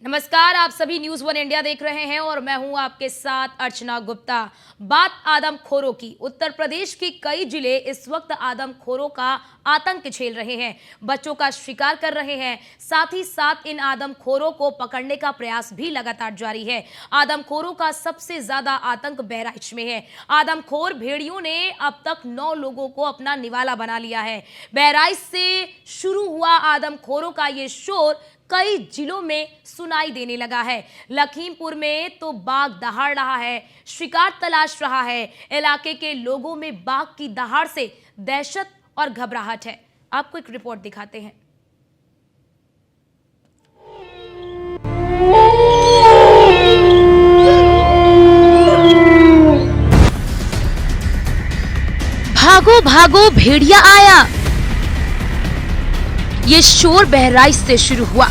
नमस्कार, आप सभी न्यूज़ वन इंडिया देख रहे हैं और मैं हूं आपके साथ अर्चना गुप्ता। बात आदमखोरों की। उत्तर प्रदेश के कई जिले इस वक्त आदमखोरों का आतंक झेल रहे हैं, बच्चों का शिकार कर रहे हैं। साथ ही साथ इन आदमखोरों को पकड़ने का प्रयास भी लगातार जारी है। आदमखोरों का सबसे ज्यादा आतंक बहराइच में है। आदमखोर भेड़ियों ने अब तक 9 लोगों को अपना निवाला बना लिया है। बहराइच से शुरू हुआ आदमखोरों का ये शोर कई जिलों में सुनाई देने लगा है। लखीमपुर में तो बाघ दहाड़ रहा है, शिकार तलाश रहा है। इलाके के लोगों में बाघ की दहाड़ से दहशत और घबराहट है। आपको एक रिपोर्ट दिखाते हैं। भागो भागो भेड़िया आया, ये शोर बहराइच से शुरू हुआ।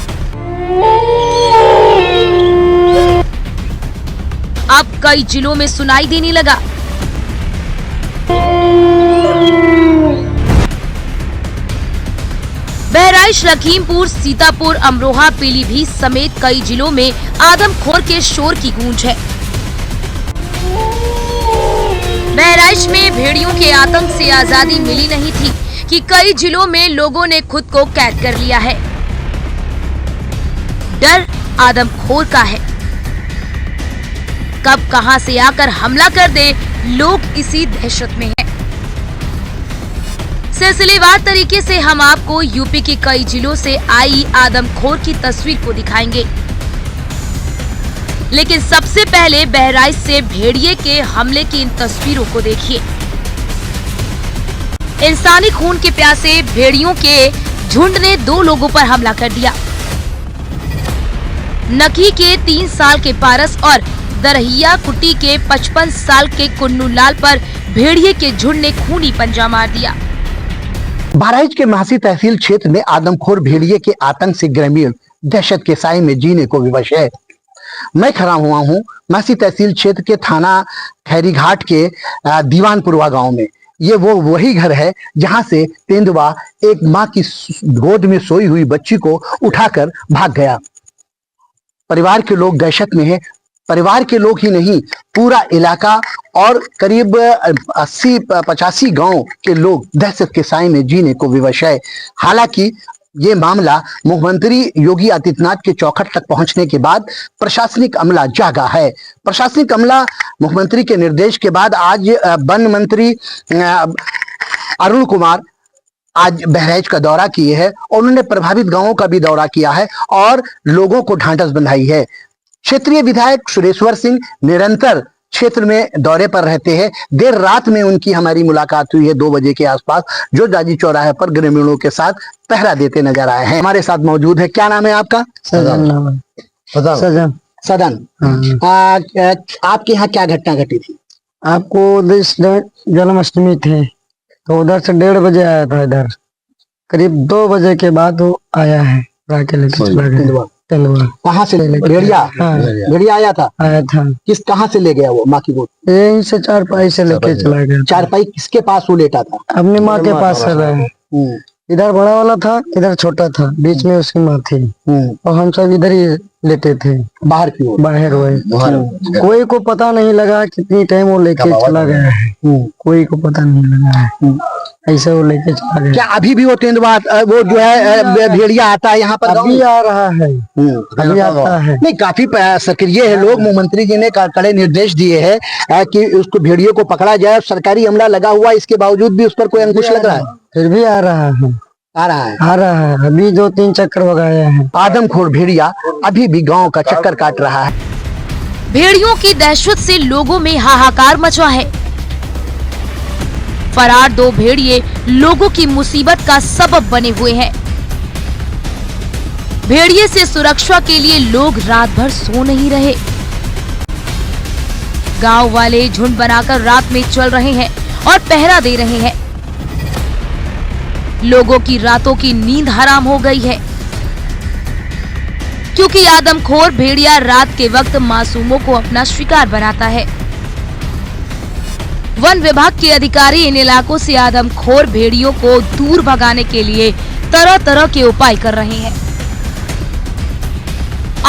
अब कई जिलों में सुनाई देने लगा। बहराइच, लखीमपुर, सीतापुर, अमरोहा, पीलीभीत समेत कई जिलों में आदमखोर के शोर की गूंज है। बहराइच में भेड़ियों के आतंक से आजादी मिली नहीं थी कि कई जिलों में लोगों ने खुद को कैद कर लिया है। डर आदमखोर का है, कब कहां से आकर हमला कर दे, लोग इसी दहशत में हैं। सिलसिलेवार तरीके से हम आपको यूपी के कई जिलों से आई आदमखोर की तस्वीर को दिखाएंगे, लेकिन सबसे पहले बहराइच से भेड़िए के हमले की इन तस्वीरों को देखिए। इंसानी खून के प्यासे भेड़ियों के झुंड ने 2 लोगों पर हमला कर दिया। नकी के 3 साल के पारस और दरहिया कुटी के 55 साल के कुन्नू लाल पर भेड़िए के झुंड ने खूनी पंजा मार दिया। बहराइच के महासी तहसील क्षेत्र में आदमखोर भेड़िए के आतंक से ग्रामीण दहशत के साए में जीने को विवश है। मैं खड़ा हुआ हूँ महासी तहसील क्षेत्र के थाना खैरीघाट के दीवानपुरवा गांव में। ये वही घर है जहां से तेंदुआ एक मां की गोद में सोई हुई बच्ची को उठाकर भाग गया। परिवार के लोग दहशत में हैं। परिवार के लोग ही नहीं, पूरा इलाका और करीब 80-85 गांव के लोग दहशत के साए में जीने को विवश है। हालांकि ये मामला मुख्यमंत्री योगी आदित्यनाथ के चौखट तक पहुंचने के बाद प्रशासनिक अमला जागा है। प्रशासनिक अमला मुख्यमंत्री के निर्देश के बाद आज वन मंत्री अरुण कुमार आज बहराइच का दौरा किए हैं और उन्होंने प्रभावित गांवों का भी दौरा किया है और लोगों को ढांढस बंधाई है। क्षेत्रीय विधायक सुरेश्वर सिंह निरंतर क्षेत्र में दौरे पर रहते हैं। देर रात में उनकी हमारी मुलाकात हुई है 2 बजे के आसपास, जो जाजी चौराहे पर ग्रामीणों के साथ पहरा देते नजर आए हैं। हमारे साथ मौजूद है, क्या नाम है आपका? सदन। सदन। आपके यहाँ क्या घटना घटी थी? आपको जन्माष्टमी थे तो उधर से 1:30 बजे आया था। इधर करीब 2 बजे के बाद वो आया है, कहाँ से भेड़िया? हाँ, भेड़िया आया था। कहाँ से ले गया वो माँ की गोद? यहीं से चारपाई से लेके चला गया। चारपाई किसके पास वो लेटा था? अपनी माँ के पास है। इधर बड़ा वाला था, इधर छोटा था, बीच में उसकी माँ थी और हम सब इधर ही लेटे थे। बाहर की ओर? बाहर हुए। कोई को पता नहीं लगा कितनी टाइम वो लेके चला गया है। कोई को पता नहीं लगा है, ऐसे वो लेके चला गया। क्या अभी भी वो तेंदुआ वो जो है भेड़िया आता है यहाँ पर? अभी आ रहा है, अभी आता है। नहीं, काफी सक्रिय है लोग। मुख्यमंत्री जी ने कड़े निर्देश दिए हैं कि उसको भेड़ियों को पकड़ा जाए। सरकारी अमला लगा हुआ, इसके बावजूद भी उस पर कोई अंकुश लग रहा है? फिर भी आ रहा है, आ रहा है। अभी 2-3 चक्कर लगाया है। आदमखोर भेड़िया अभी भी गांव का चक्कर काट रहा है। भेड़ियों की दहशत से लोगों में हाहाकार मचा है। फरार 2 भेड़िए लोगों की मुसीबत का सबब बने हुए हैं। भेड़िए से सुरक्षा के लिए लोग रात भर सो नहीं रहे। गांव वाले झुंड बनाकर रात में चल रहे हैं और पहरा दे रहे हैं। लोगों की रातों की नींद हराम हो गई है, क्योंकि आदमखोर भेड़िया रात के वक्त मासूमों को अपना शिकार बनाता है। वन विभाग के अधिकारी इन इलाकों से आदमखोर भेड़ियों को दूर भगाने के लिए तरह तरह के उपाय कर रहे हैं।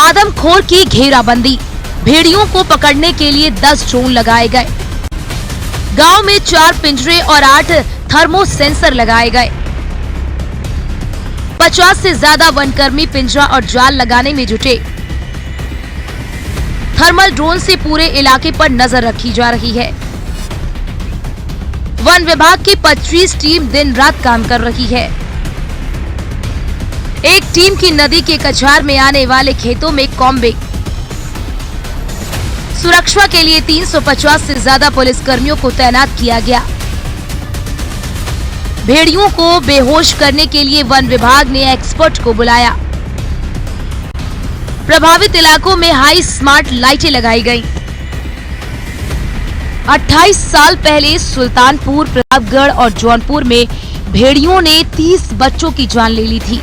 आदमखोर की घेराबंदी, भेड़ियों को पकड़ने के लिए 10 ड्रोन लगाए गए। गांव में 4 पिंजरे और 8 थर्मो सेंसर लगाए गए। 50 से ज्यादा वनकर्मी पिंजरा और जाल लगाने में जुटे। थर्मल ड्रोन से पूरे इलाके पर नजर रखी जा रही है। वन विभाग की 25 टीम दिन रात काम कर रही है। एक टीम की नदी के कछार में आने वाले खेतों में कॉम्बिंग। सुरक्षा के लिए 350 से ज्यादा पुलिसकर्मियों को तैनात किया गया। भेड़ियों को बेहोश करने के लिए वन विभाग ने एक्सपर्ट को बुलाया। प्रभावित इलाकों में हाई स्मार्ट लाइटें लगाई गईं। 28 साल पहले सुल्तानपुर, प्रतापगढ़ और जौनपुर में भेड़ियों ने 30 बच्चों की जान ले ली थी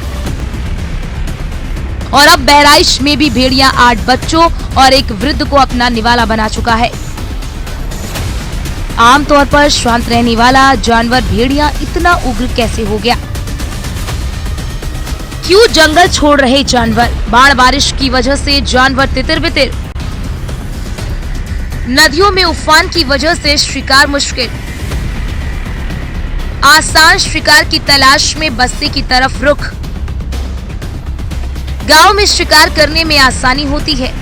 और अब बहराइच में भी भेड़िया 8 बच्चों और एक वृद्ध को अपना निवाला बना चुका है। आमतौर पर शांत रहने वाला जानवर भेड़िया इतना उग्र कैसे हो गया? क्यों जंगल छोड़ रहे जानवर? बाढ़ बारिश की वजह से जानवर तितर-बितर। नदियों में उफान की वजह से शिकार मुश्किल। आसान शिकार की तलाश में बस्ती की तरफ रुख। गांव में शिकार करने में आसानी होती है।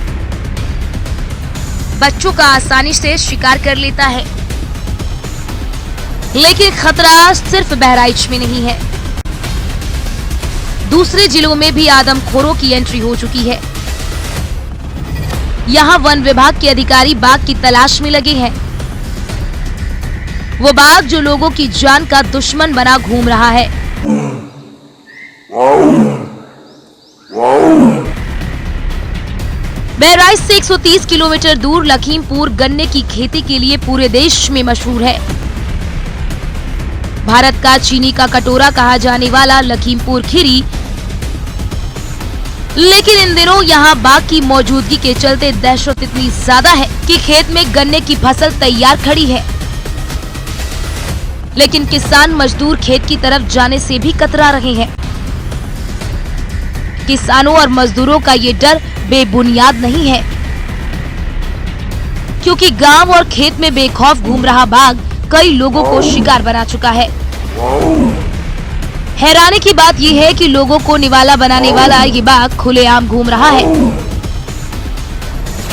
बच्चों का आसानी से शिकार कर लेता है, लेकिन खतरा सिर्फ बहराइच में नहीं है। दूसरे जिलों में भी आदमखोरों की एंट्री हो चुकी है। यहाँ वन विभाग के अधिकारी बाघ की तलाश में लगे हैं। वो बाघ जो लोगों की जान का दुश्मन बना घूम रहा है। बहराइच से 130 किलोमीटर दूर लखीमपुर गन्ने की खेती के लिए पूरे देश में मशहूर है। भारत का चीनी का कटोरा कहा जाने वाला लखीमपुर खीरी, लेकिन इन दिनों यहाँ बाघ की मौजूदगी के चलते दहशत इतनी ज्यादा है कि खेत में गन्ने की फसल तैयार खड़ी है, लेकिन किसान मजदूर खेत की तरफ जाने से भी कतरा रहे हैं। किसानों और मजदूरों का ये डर बेबुनियाद नहीं है, क्योंकि गांव और खेत में बेखौफ घूम रहा बाघ कई लोगों को शिकार बना चुका है। हैरानी की बात यह है कि लोगों को निवाला बनाने वाला ये बाघ खुलेआम घूम रहा है।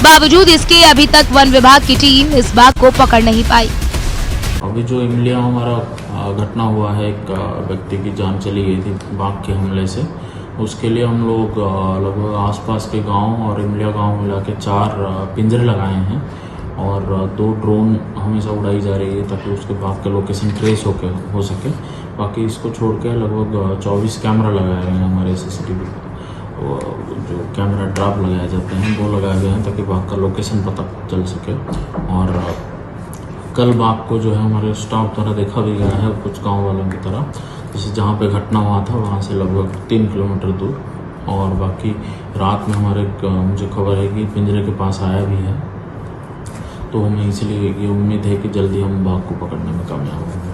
बावजूद इसके अभी तक वन विभाग की टीम इस बाघ को पकड़ नहीं पाई। अभी जो इमलिया हमारा घटना हुआ है, एक व्यक्ति की जान चली गई थी बाघ के हमले से। उसके लिए हम लोग लगभग आसपास के गांव और इमलिया गांव मिला के 4 पिंजरे लगाए हैं और 2 ड्रोन हमेशा उड़ाई जा रही है ताकि उसके बाघ का लोकेशन ट्रेस हो सके। बाकी इसको छोड़ के लगभग 24 कैमरा लगाए गए हैं हमारे सीसीटीवी, जो कैमरा ड्रॉप लगाए जाते हैं वो लगाए गए हैं ताकि बाघ का लोकेशन पता चल सके। और कल बाघ को जो है हमारे स्टाफ द्वारा देखा भी गया है कुछ गांव वालों की तरह, जैसे जहाँ पे घटना हुआ था वहाँ से लगभग 3 किलोमीटर दूर। और बाकी रात में हमारे मुझे खबर है कि पिंजरे के पास आया भी है, तो हमें इसलिए ये उम्मीद है कि जल्दी हम बाघ को पकड़ने में कामयाब होंगे।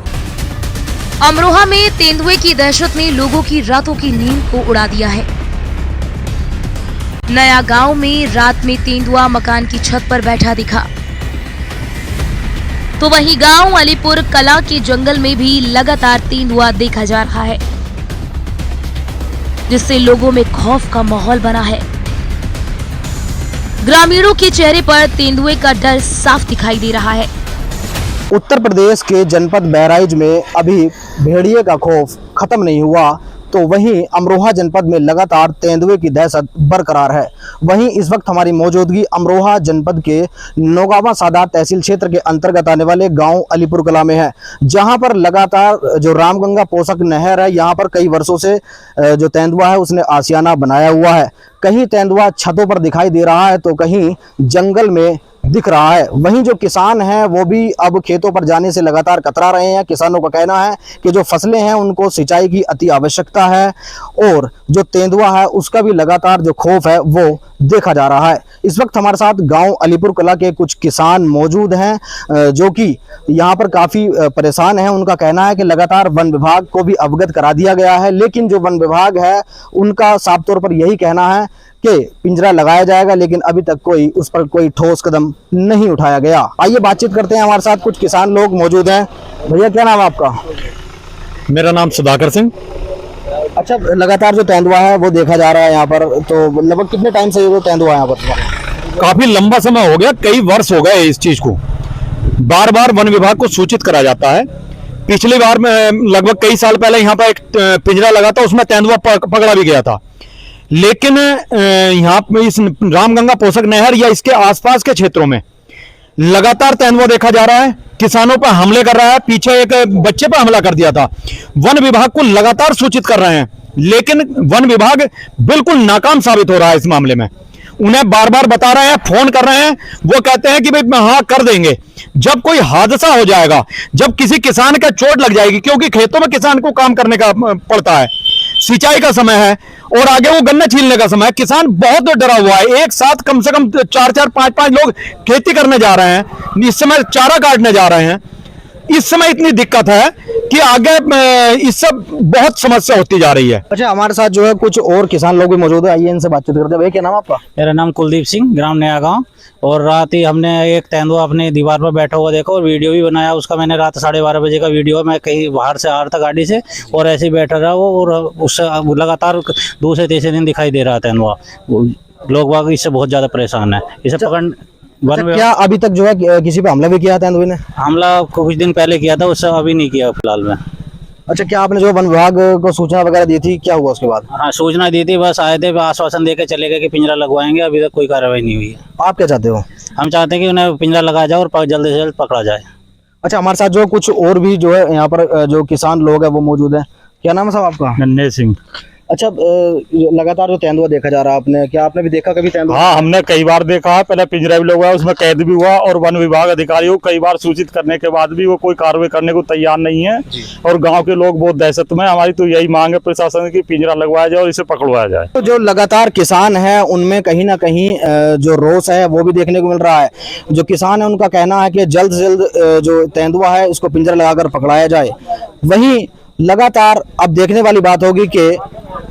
अमरोहा में तेंदुए की दहशत ने लोगों की रातों की नींद को उड़ा दिया है। नया गांव में रात में तेंदुआ मकान की छत पर बैठा दिखा, तो वहीं गांव अलीपुर कला के जंगल में भी लगातार तेंदुआ देखा जा रहा है, जिससे लोगों में खौफ का माहौल बना है। ग्रामीणों के चेहरे पर तेंदुए का डर साफ दिखाई दे रहा है। उत्तर प्रदेश के जनपद बहराइच में अभी भेड़िए का खौफ खत्म नहीं हुआ, तो वहीं अमरोहा जनपद में लगातार तेंदुए की दहशत बरकरार है। वहीं इस वक्त हमारी मौजूदगी अमरोहा जनपद के नौगावा सादात तहसील क्षेत्र के अंतर्गत आने वाले गांव अलीपुर कला में है, जहां पर लगातार जो रामगंगा पोषक नहर है, यहां पर कई वर्षों से जो तेंदुआ है उसने आशियाना बनाया हुआ है। कहीं तेंदुआ छतों पर दिखाई दे रहा है तो कहीं जंगल में दिख रहा है। वहीं जो किसान हैं वो भी अब खेतों पर जाने से लगातार कतरा रहे हैं। किसानों का कहना है कि जो फसलें हैं उनको सिंचाई की अति आवश्यकता है और जो तेंदुआ है उसका भी लगातार जो खौफ है वो देखा जा रहा है। इस वक्त हमारे साथ गांव अलीपुर कला के कुछ किसान मौजूद हैं जो कि यहाँ पर काफ़ी परेशान हैं। उनका कहना है कि लगातार वन विभाग को भी अवगत करा दिया गया है, लेकिन जो वन विभाग है उनका साफ तौर पर यही कहना है कि पिंजरा लगाया जाएगा, लेकिन अभी तक कोई उस पर कोई ठोस कदम नहीं उठाया गया। आइए बातचीत करते हैं, हमारे साथ कुछ किसान लोग मौजूद हैं। भैया क्या नाम है आपका? मेरा नाम सुधाकर सिंह। अच्छा, लगातार जो तेंदुआ है वो देखा जा रहा है यहाँ पर, तो लगभग कितने टाइम से वो तेंदुआ यहाँ पर? काफी लंबा समय हो गया, कई वर्ष हो गए इस चीज को। बार बार वन विभाग को सूचित करा जाता है। पिछली बार में लगभग कई साल पहले यहाँ पर एक पिंजरा लगा था, उसमें तेंदुआ पकड़ा भी गया था। लेकिन यहाँ पे इस रामगंगा पोषक नहर या इसके आसपास के क्षेत्रों में लगातार तेंदुआ देखा जा रहा है। किसानों पर हमले कर रहा है। पीछे एक बच्चे पर हमला कर दिया था। वन विभाग को लगातार सूचित कर रहे हैं, लेकिन वन विभाग बिल्कुल नाकाम साबित हो रहा है इस मामले में। उन्हें बार बार बता रहे हैं, फोन कर रहे हैं, वो कहते हैं कि भाई हाँ कर देंगे। जब कोई हादसा हो जाएगा, जब किसी किसान का चोट लग जाएगी, क्योंकि खेतों में किसान को काम करने का पड़ता है, सिंचाई का समय है और आगे वो गन्ना छीलने का समय है, किसान बहुत डरा हुआ है। एक साथ कम से कम 4-4, 5-5 लोग खेती करने जा रहे हैं, इस समय चारा काटने जा रहे हैं। इस समय इतनी दिक्कत है कि आगे इस सब बहुत समस्या होती जा रही है। अच्छा, हमारे साथ जो है कुछ और किसान लोग भी मौजूद है, आइए इनसे बातचीत करते हैं। भैया क्या नाम है आपका? मेरा नाम कुलदीप सिंह, ग्राम नया गांव। और रात ही हमने एक तेंदुआ अपने दीवार पर बैठा हुआ देखा और वीडियो भी बनाया उसका। मैंने रात 12:30 बजे का वीडियो, मैं कहीं बाहर से आ रहा था गाड़ी से और ऐसे ही बैठा रहा वो, और उससे लगातार दूसरे तीसरे दिन दिखाई दे रहा तेंदुआ। लोग बाग इससे बहुत ज्यादा परेशान है। इसे पकड़ क्या अभी तक जो है किसी पे हमला भी किया तेंदुए ने? हमला कुछ दिन पहले किया था, उससे अभी नहीं किया फिलहाल में। अच्छा, क्या आपने जो वन विभाग को सूचना वगैरह दी थी, क्या हुआ उसके बाद? हाँ, सूचना दी थी, बस आए थे, आश्वासन देके चले गए कि पिंजरा लगवाएंगे। अभी तक कोई कार्रवाई नहीं हुई है। आप क्या चाहते हो? हम चाहते हैं कि उन्हें पिंजरा लगाया जाए और जल्द से जल्द पकड़ा जाए। अच्छा, हमारे साथ जो कुछ और भी जो है यहाँ पर जो किसान लोग हैं वो मौजूद हैं। क्या नाम है साहब आपका? नन्हे सिंह। अच्छा, लगातार जो तेंदुआ देखा जा रहा है, आपने क्या आपने भी देखा कभी तेंदुआ? हाँ, हमने कई बार देखा है। पहले पिंजरा भी लगवाया, उसमें कैद भी हुआ और वन विभाग अधिकारियों को कई बार सूचित करने के बाद भी वो कोई कार्रवाई करने को तैयार नहीं है। और गांव के लोग बहुत दहशत में। हमारी तो यही मांग है प्रशासन की, पिंजरा लगवाया जाए और इसे पकड़वाया जाए। तो जो लगातार किसान है उनमें कहीं ना कहीं जो रोष है वो भी देखने को मिल रहा है। जो किसान है उनका कहना है कि जल्द से जल्द जो तेंदुआ है उसको पिंजरा लगाकर पकड़ाया जाए। वहीं लगातार अब देखने वाली बात होगी कि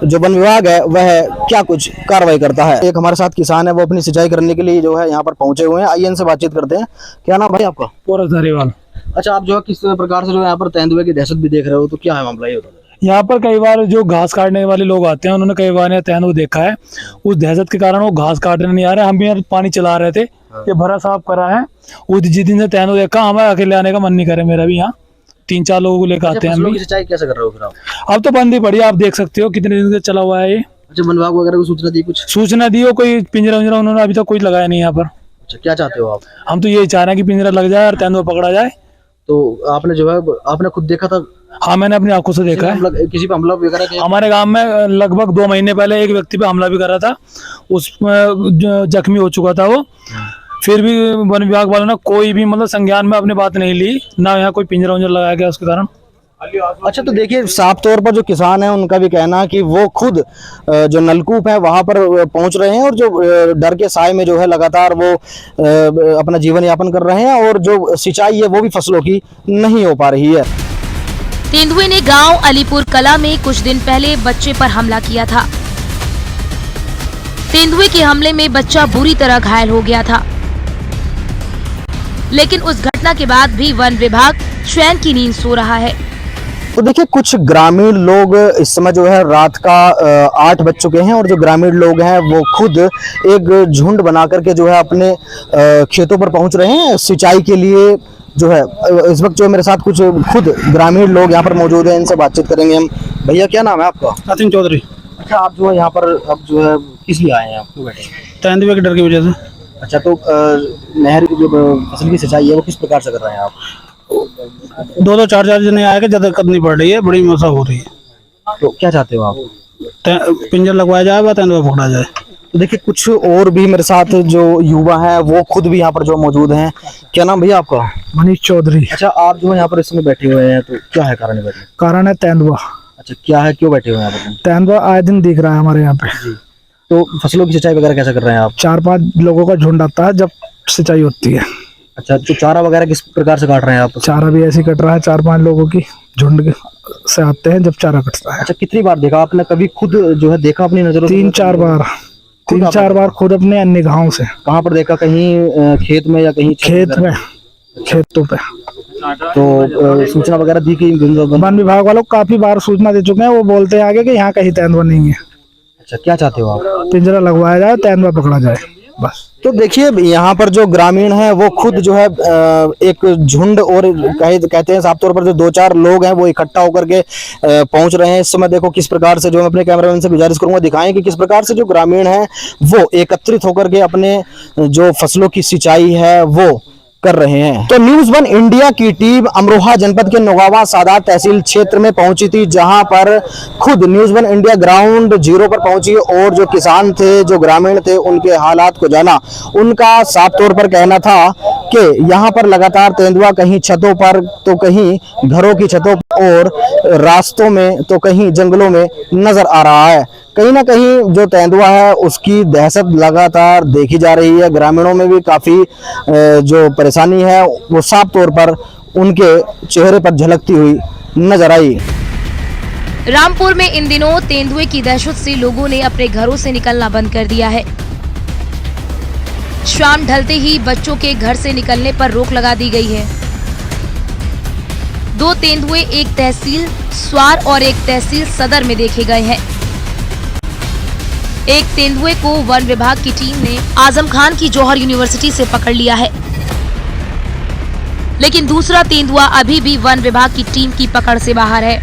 जो वन विभाग है वह क्या कुछ कार्रवाई करता है। एक हमारे साथ किसान है, वो अपनी सिंचाई करने के लिए जो है यहाँ पर पहुंचे हुए हैं। आइए इनसे बातचीत करते हैं। क्या नाम भाई आपका? धारीवाल। अच्छा, आप जो है किस प्रकार से जो यहाँ पर तेंदुए की दहशत भी देख रहे हो, तो क्या है मामला ये बता? यहाँ पर कई बार जो घास काटने वाले लोग आते हैं, उन्होंने कई बार यहाँ तेंदुआ देखा है। उस दहशत के कारण वो घास काटने नहीं आ रहे। हम भी यहाँ पानी चला रहे थे, ये भरा साफ करा है। उस जिस दिन से तेंदुआ देखा, हमें अकेले आने का मन नहीं करे। मेरा भी यहाँ 3-4 लोगों को लेकर आते हैं। हम सिंचाई कैसे कर रहे हो फिर आप? अब तो बंद ही पड़ी है, आप देख सकते हो कितने दिन से चला हुआ है ये। अच्छा, वन विभाग वगैरह को सूचना दी? कुछ सूचना दी हो, कोई पिंजरा उंजरा उन्होंने अभी तक कोई लगाया नहीं यहाँ पर। अच्छा, क्या चाहते हो आप? हम तो यही चाह रहे हैं कि पिंजरा लग जाए और तेंदुआ पकड़ा जाए। तो आपने जो है आपने खुद देखा था? हाँ, मैंने अपनी आंखों से देखा है। किसी पे हमला वगैरह किया? हमारे गांव में लगभग 2 महीने पहले एक व्यक्ति पे हमला भी करा था, उसमें जख्मी हो चुका था वो। फिर भी वन विभाग वालों ने कोई भी मतलब संज्ञान में अपनी बात नहीं ली, ना यहाँ कोई पिंजरा उंजरा लगाया गया उसके कारण। अच्छा, तो देखिए साफ तौर पर जो किसान है उनका भी कहना है कि वो खुद जो नलकूप है वहां पर पहुंच रहे हैं और जो डर के साए में जो है लगातार वो अपना जीवन यापन कर रहे हैं, और जो सिंचाई है वो भी फसलों की नहीं हो पा रही है। तेंदुए ने गांव अलीपुर कला में कुछ दिन पहले बच्चे पर हमला किया था। तेंदुए के हमले में बच्चा बुरी तरह घायल हो गया था, लेकिन उस घटना के बाद भी वन विभाग चैन की नींद सो रहा है। तो देखिए, कुछ ग्रामीण लोग इस समय जो है रात का 8 बज चुके हैं और जो ग्रामीण लोग हैं वो खुद एक झुंड बना करके जो है अपने खेतों पर पहुंच रहे हैं सिंचाई के लिए। जो है इस वक्त जो मेरे साथ कुछ खुद ग्रामीण लोग यहाँ पर मौजूद हैं, इनसे बातचीत करेंगे हम। भैया क्या नाम है आपका? सचिन चौधरी। अच्छा, आप जो है यहाँ पर अब जो है किस लिए आए हैं? आप क्यों बैठे? तेंदुए के डर की वजह से। अच्छा, तो नहर की जो फसल की सिंचाई है वो किस प्रकार से कर रहे हैं आप? 2-2, 4-4 जने आके ज्यादा करनी पड़ रही है, बड़ी मसा हो रही है। तो क्या चाहते हो आप? पिंजरा लगवाया जाए व तेंदुआ पकड़ा जाए। तो देखिए, कुछ और भी मेरे साथ जो युवा हैं वो खुद भी यहाँ पर जो मौजूद हैं। क्या नाम भैया आपका? मनीष चौधरी। अच्छा, आप जो यहाँ पर इस समय बैठे हुए हैं, तो क्या है कारण बैठे? कारण है तेंदुआ। अच्छा, क्या है, क्यों बैठे हुए हैं यहाँ पर? तेंदुआ आए दिन दिख रहा है हमारे यहाँ पे। तो फसलों की सिंचाई वगैरह कैसे कर रहे हैं आप? 4-5 लोगों का झुंड आता है जब सिंचाई होती है। अच्छा, तो चारा वगैरह किस प्रकार से काट रहे हैं आप? चारा भी ऐसे कट रहा है, 4-5 लोगों की झुंड से आते हैं जब चारा कटता है। अच्छा, कितनी बार देखा आपने? कभी खुद जो है देखा अपनी नजरों से? 3-4 बार। 3-4 बार खुद अपने निगाहों से। कहाँ पर देखा? कहीं खेत में या कहीं खेत में, खेतों पे। तो सूचना वगैरह दी कि वन विभाग वालों को काफी बार सूचना दे चुके हैं। वो बोलते हैं आगे कि यहाँ कहीं तेंदुआ नहीं है। अच्छा, क्या चाहते हो आप? पिंजरा लगवाया जाए, तेंदुआ पकड़ा जाए, बस। तो देखिए, यहाँ पर जो ग्रामीण हैं वो खुद जो है एक झुंड और कहते हैं साफ तौर पर जो 2-4 लोग हैं वो इकट्ठा होकर के पहुंच रहे हैं। इस समय देखो किस प्रकार से, जो मैं अपने कैमरामैन से गुजारिश करूंगा दिखाएं कि किस प्रकार से जो ग्रामीण हैं वो एकत्रित होकर के अपने जो फसलों की सिंचाई है वो कर रहे हैं। तो न्यूज़ 1 इंडिया की टीम अमरोहा जनपद के नौगावा सादात तहसील क्षेत्र में पहुंची थी, जहां पर खुद न्यूज़ 1 इंडिया ग्राउंड जीरो पर पहुंची और जो किसान थे, जो ग्रामीण थे, उनके हालात को जाना। उनका साफ तौर पर कहना था कि यहां पर लगातार तेंदुआ कहीं छतों पर तो कहीं घरों की छतों और रास्तों में तो कहीं जंगलों में नजर आ रहा है। कहीं ना कहीं जो तेंदुआ है उसकी दहशत लगातार देखी जा रही है। ग्रामीणों में भी काफी जो परेशानी है वो साफ तौर पर उनके चेहरे पर झलकती हुई नजर आई। रामपुर में इन दिनों तेंदुए की दहशत से लोगों ने अपने घरों से निकलना बंद कर दिया है। शाम ढलते ही बच्चों के घर से निकलने पर रोक लगा दी गई है। 2 तेंदुए एक तहसील स्वार और एक तहसील सदर में देखे गए हैं। एक तेंदुए को वन विभाग की टीम ने आजम खान की जौहर यूनिवर्सिटी से पकड़ लिया है, लेकिन दूसरा तेंदुआ अभी भी वन विभाग की टीम की पकड़ से बाहर है।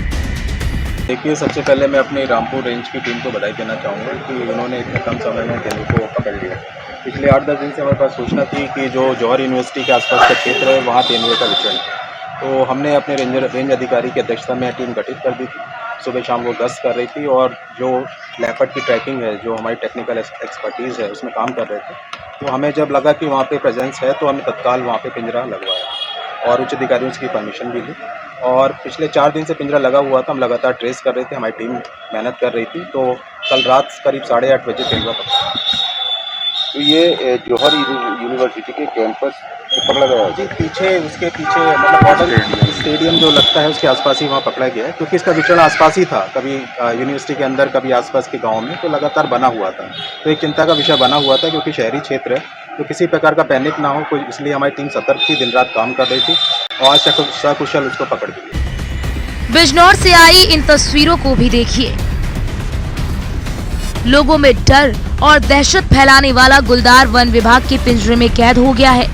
देखिए, सबसे पहले मैं अपनी रामपुर रेंज की टीम को बधाई देना चाहूँगा कि उन्होंने इतने कम समय में तेंदुए को पकड़ लिया। पिछले 8-10 दिन से हमारे पास सूचना थी कि जो जौहर यूनिवर्सिटी के आसपास का क्षेत्र है वहाँ तेंदुए का विचरण है। तो हमने अपने रेंज अधिकारी की अध्यक्षता में टीम गठित कर दी थी। सुबह शाम वो गश्त कर रही थी और जो लेपर्ड की ट्रैकिंग है, जो हमारी टेक्निकल एक्सपर्टीज़ है, उसमें काम कर रहे थे। तो हमें जब लगा कि वहाँ पे प्रेजेंस है तो हमने तत्काल वहाँ पे पिंजरा लगवाया और उच्च अधिकारियों की परमिशन भी ली। और पिछले 4 दिन से पिंजरा लगा हुआ था, हम लगातार ट्रेस कर रहे थे, हमारी टीम मेहनत कर रही थी। तो कल रात करीब 8:30 बजे तेंदुआ पकड़ा। तो ये जौहर यूनिवर्सिटी के कैंपस पकड़ा गया जी, पीछे उसके पीछे मतलब मॉडल स्टेडियम जो लगता है उसके आसपास ही वहाँ पकड़ा गया है, क्योंकि इसका विचरण आसपास ही था, कभी यूनिवर्सिटी के अंदर कभी आसपास के गांव में, तो लगातार बना हुआ था। तो एक चिंता का विषय बना हुआ था क्योंकि शहरी क्षेत्र है, तो किसी प्रकार का पैनिक ना हो कोई, इसलिए हमारी टीम सतर्क थी, दिन रात काम कर रही थी और सकुशल उसको पकड़ ली। बिजनौर से आई इन तस्वीरों को भी देखिए। लोगों में डर और दहशत फैलाने वाला गुलदार वन विभाग के पिंजरे में कैद हो गया है।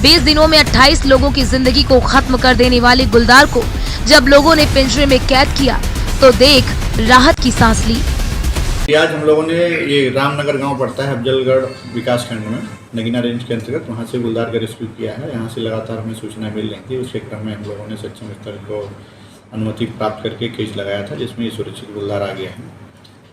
20 दिनों में 28 लोगों की जिंदगी को खत्म कर देने वाले गुलदार को जब लोगों ने पिंजरे में कैद किया तो देख राहत की सांस ली। आज हम लोगों ने ये रामनगर गांव पड़ता है अफजलगढ़ विकास खंड में, नगीना रेंज के अंतर्गत, वहां से गुलदार का रेस्क्यू किया है। यहाँ से लगातार हमें सूचना मिल रही थी, उसके क्रम में हम लोगों ने सक्षम स्तर को अनुमति प्राप्त करके केस लगाया था, जिसमें ये सुरक्षित गुलदार आ गया है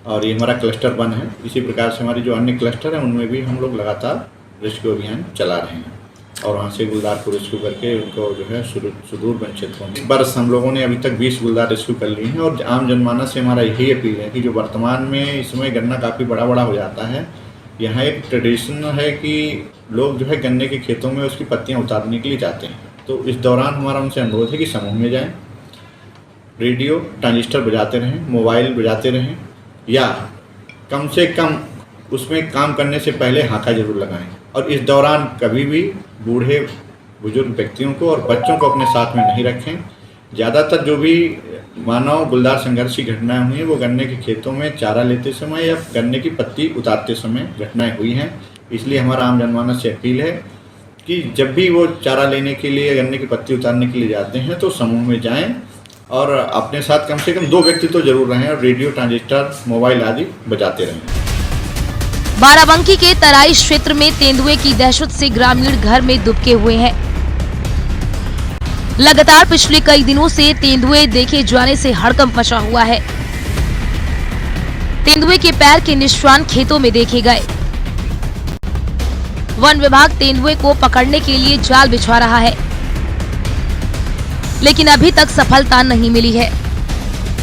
और ये हमारा क्लस्टर 1 है। इसी प्रकार से हमारी जो अन्य क्लस्टर हैं उनमें भी हम लोग लगातार रेस्क्यू अभियान चला रहे हैं और वहाँ से गुलदार को रेस्क्यू करके उनको जो है सुदूर वन क्षेत्रों में बरस हम लोगों ने अभी तक 20 गुलदार रेस्क्यू कर लिए हैं। और आम जनमानस से हमारा यही अपील है कि जो वर्तमान में इस समय गन्ना काफ़ी बड़ा हो जाता है, यहाँ एक ट्रेडिशन है कि लोग जो है गन्ने के खेतों में उसकी पत्तियाँ उतारने के लिए जाते हैं। तो इस दौरान हमारा उनसे अनुरोध है कि समूह में जाएँ, रेडियो ट्रांजिस्टर बजाते रहें, मोबाइल बजाते रहें, या कम से कम उसमें काम करने से पहले हाका जरूर लगाएं। और इस दौरान कभी भी बूढ़े बुजुर्ग व्यक्तियों को और बच्चों को अपने साथ में नहीं रखें। ज़्यादातर जो भी मानव गुलदार संघर्ष की घटनाएं हुई हैं वो गन्ने के खेतों में चारा लेते समय या गन्ने की पत्ती उतारते समय घटनाएं हुई हैं। इसलिए हमारा आम जनमानस से अपील है कि जब भी वो चारा लेने के लिए, गन्ने की पत्ती उतारने के लिए जाते हैं तो समूह में जाएं और अपने साथ कम से कम 2 व्यक्ति तो जरूर रहें और रेडियो ट्रांजिस्टर मोबाइल आदि बजाते रहें। बाराबंकी के तराई क्षेत्र में तेंदुए की दहशत से ग्रामीण घर में दुबके हुए हैं। लगातार पिछले कई दिनों से तेंदुए देखे जाने से हड़कंप मचा हुआ है। तेंदुए के पैर के निशान खेतों में देखे गए। वन विभाग तेंदुए को पकड़ने के लिए जाल बिछा रहा है, लेकिन अभी तक सफलता नहीं मिली है।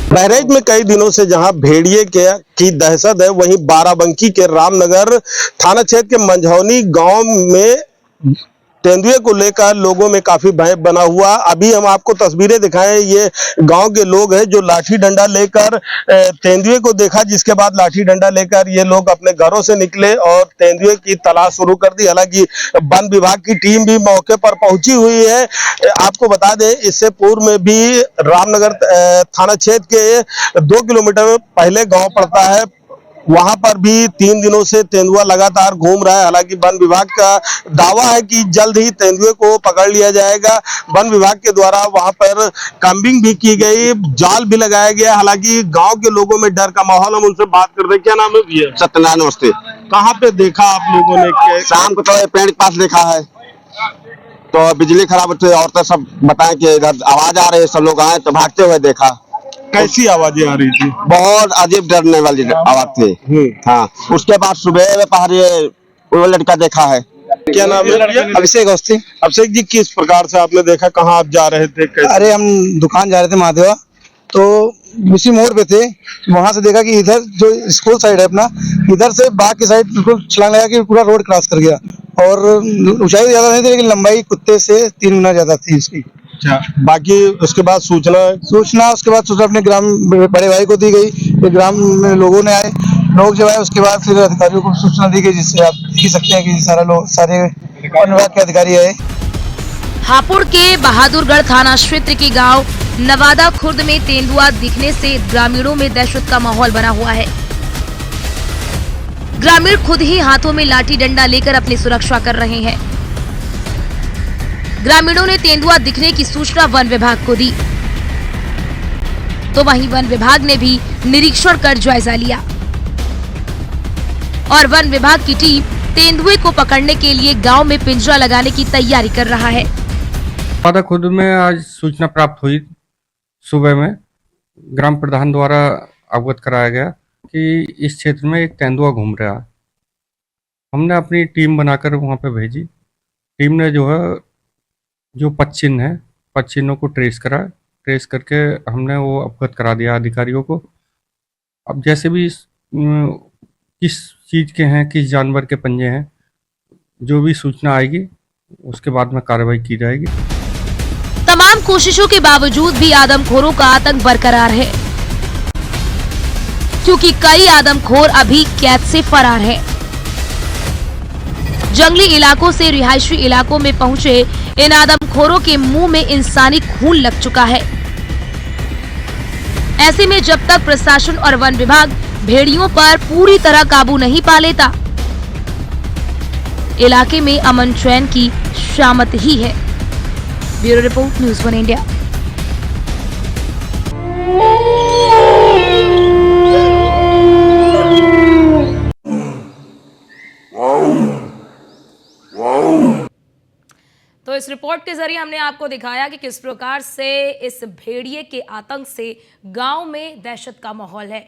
बहराइच में कई दिनों से जहां भेड़िए की दहशत है, वहीं बाराबंकी के रामनगर थाना क्षेत्र के मंझौनी गांव में तेंदुए को लेकर लोगों में काफी भय बना हुआ। अभी हम आपको तस्वीरें दिखाएं, ये गांव के लोग हैं जो लाठी डंडा लेकर तेंदुए को देखा, जिसके बाद लाठी डंडा लेकर ये लोग अपने घरों से निकले और तेंदुए की तलाश शुरू कर दी। हालांकि वन विभाग की टीम भी मौके पर पहुंची हुई है। आपको बता दें, इससे पूर्व में भी रामनगर थाना क्षेत्र के 2 किलोमीटर पहले गांव पड़ता है, वहां पर भी 3 दिनों से तेंदुआ लगातार घूम रहा है। हालांकि वन विभाग का दावा है कि जल्द ही तेंदुए को पकड़ लिया जाएगा। वन विभाग के द्वारा वहां पर कम्बिंग भी की गई, जाल भी लगाया गया। हालांकि गांव के लोगों में डर का माहौल। हम उनसे बात करते हैं। क्या नाम है भैया? सत्यनारायण नमस्ते। कहाँ पे देखा आप लोगों ने? शाम को तो पेड़ के पास देखा है, तो बिजली खराब होती है, औरतें सब बताएं कि इधर आवाज आ रही है, सब लोग आए तो भागते हुए देखा। कैसी आवाजें आ रही थी? बहुत अजीब डरने वाली आवाज थी। हाँ, उसके बाद सुबह में पहाड़ी वो लड़का देखा है। क्या नाम है? अभिषेक अवस्थी। अभिषेक जी, किस प्रकार से आपने देखा? कहाँ आप जा रहे थे? कैसे? अरे हम दुकान जा रहे थे महादेवा, तो उसी मोड़ पे थे, वहां से देखा कि इधर जो स्कूल साइड है अपना, इधर से बाग की साइड बिल्कुल छलांग लगा के पूरा रोड क्रॉस कर गया। और ऊंचाई तो ज्यादा नहीं थी, लेकिन लंबाई कुत्ते से 3 गुना ज्यादा थी इसकी। अच्छा, बाकी उसके बाद सूचना उसके बाद सूचना अपने ग्राम बड़े भाई को दी गई, फिर ग्राम में लोगों ने आए, लोग जब आए उसके बाद फिर अधिकारियों को सूचना दी गई, जिससे आप देख ही सकते हैं कि सारे वन विभाग के अधिकारी आए। हापुड़ के बहादुरगढ़ थाना क्षेत्र के गांव नवादा खुर्द में तेंदुआ दिखने से ग्रामीणों में दहशत का माहौल बना हुआ है। ग्रामीण खुद ही हाथों में लाठी डंडा लेकर अपनी सुरक्षा कर रहे हैं। ग्रामीणों ने तेंदुआ दिखने की सूचना वन विभाग को दी, तो वहीं वन विभाग ने भी निरीक्षण कर जायजा लिया और वन विभाग की टीम तेंदुए को पकड़ने के लिए गांव में पिंजरा लगाने की तैयारी कर रहा है। नवादा खुर्द में आज सूचना प्राप्त हुई, सुबह में ग्राम प्रधान द्वारा अवगत कराया गया कि इस क्षेत्र में एक तेंदुआ घूम रहा है। हमने अपनी टीम बनाकर वहां पे भेजी। टीम ने जो पदचिन्ह है, पदचिन्हों को ट्रेस करके हमने वो अवगत करा दिया अधिकारियों को। अब जैसे भी किस चीज़ के हैं, किस जानवर के पंजे हैं, जो भी सूचना आएगी उसके बाद में कार्रवाई की जाएगी। तमाम कोशिशों के बावजूद भी आदमखोरों का आतंक बरकरार है, क्योंकि कई आदमखोर अभी कैद से फरार हैं। जंगली इलाकों से रिहायशी इलाकों में पहुंचे इन आदमखोरों के मुंह में इंसानी खून लग चुका है। ऐसे में जब तक प्रशासन और वन विभाग भेड़ियों पर पूरी तरह काबू नहीं पा लेता, इलाके में अमन चैन की शामत ही है। Bureau report, news 1 India. तो इस रिपोर्ट के जरिए हमने आपको दिखाया कि किस प्रकार से इस भेड़िए के आतंक से गांव में दहशत का माहौल है।